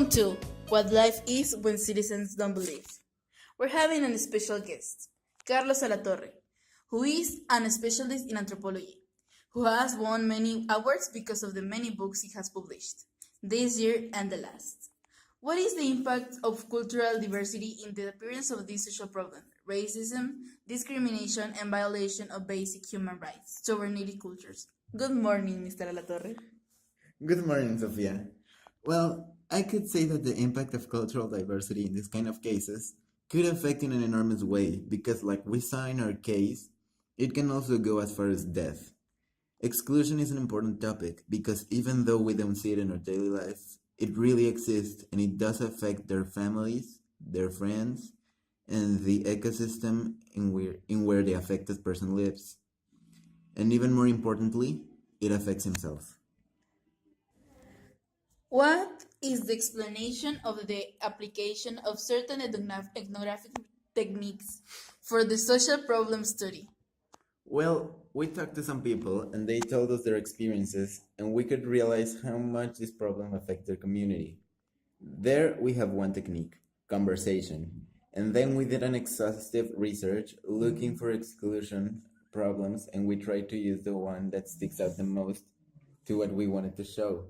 Welcome to What Life Is When Citizens Don't Believe. We're having a special guest, Carlos Alatorre, who is an specialist in anthropology, who has won many awards because of the many books he has published, this year and the last. What is the impact of cultural diversity in the appearance of this social problem, racism, discrimination, and violation of basic human rights, sovereignty cultures? Good morning, Mr. Alatorre. Good morning, Sofia. Well, I could say that the impact of cultural diversity in this kind of cases could affect in an enormous way because, like we saw in our case, it can also go as far as death. Exclusion is an important topic because even though we don't see it in our daily life, it really exists and it does affect their families, their friends, and the ecosystem in where the affected person lives. And even more importantly, it affects himself. What is the explanation of the application of certain ethnographic techniques for the social problem study? Well, we talked to some people and they told us their experiences, and we could realize how much this problem affects their community. There we have one technique, conversation, and then we did an exhaustive research looking for exclusion problems, and we tried to use the one that sticks out the most to what we wanted to show.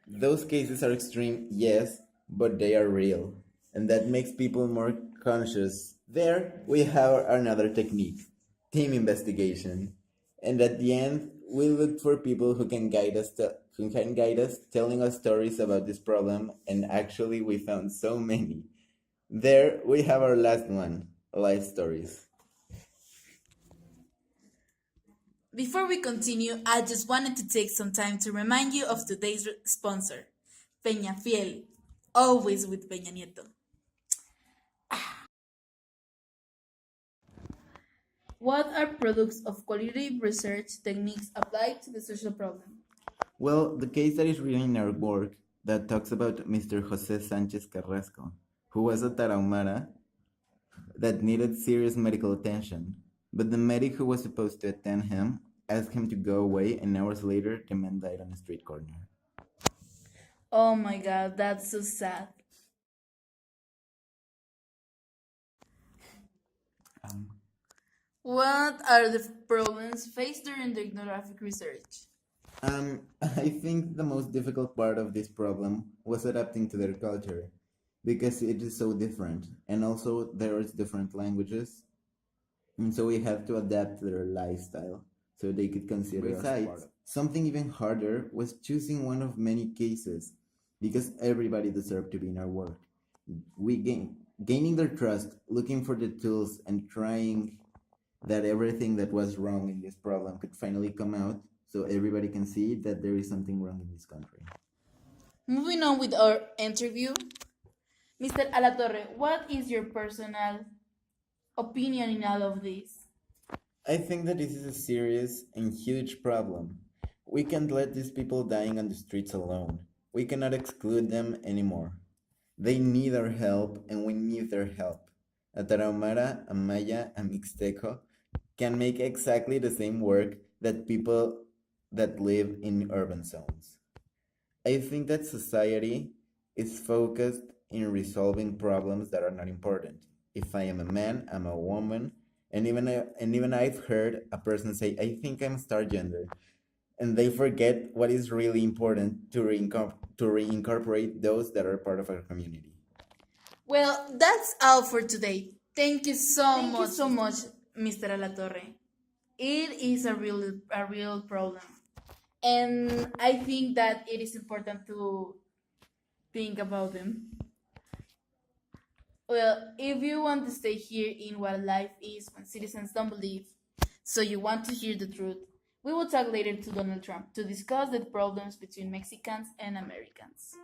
Those cases are extreme, yes, but they are real, and that makes people more conscious. There we have another technique, team investigation, and at the end we looked for people who can guide us, telling us stories about this problem, and actually we found so many. There we have our last one, life stories. Before we continue, I just wanted to take some time to remind you of today's sponsor, Peñafiel, always with Peña Nieto. What are products of qualitative research techniques applied to the social problem? Well, the case that is written in our work that talks about Mr. Jose Sanchez Carrasco, who was a Tarahumara that needed serious medical attention, but the medic who was supposed to attend him asked him to go away, and hours later, the man died on a street corner. Oh my god, that's so sad. Um, What are the problems faced during the ethnographic research? I think the most difficult part of this problem was adapting to their culture because it is so different, and also there is different languages, and so we had to adapt to their lifestyle so they could consider us part of it. Something even harder was choosing one of many cases because everybody deserved to be in our work. Gaining their trust, looking for the tools, and trying that everything that was wrong in this problem could finally come out so everybody can see that there is something wrong in this country. Moving on with our interview, Mr. Alatorre, what is your personal opinion in all of this? I think that this is a serious and huge problem. We can't let these people dying on the streets alone. We cannot exclude them anymore. They need our help and we need their help. A Tarahumara, a Maya, a Mixteco can make exactly the same work that people that live in urban zones. I think that society is focused in resolving problems that are not important. If I am a man, I'm a woman, and even I've heard a person say, "I think I'm star gender," and they forget what is really important to reincorporate those that are part of our community. Well, that's all for today. Thank you so much, Mr. Alatorre. It is a real problem. And I think that it is important to think about them. Well, if you want to stay here in what life is when citizens don't believe, so you want to hear the truth, we will talk later to Donald Trump to discuss the problems between Mexicans and Americans.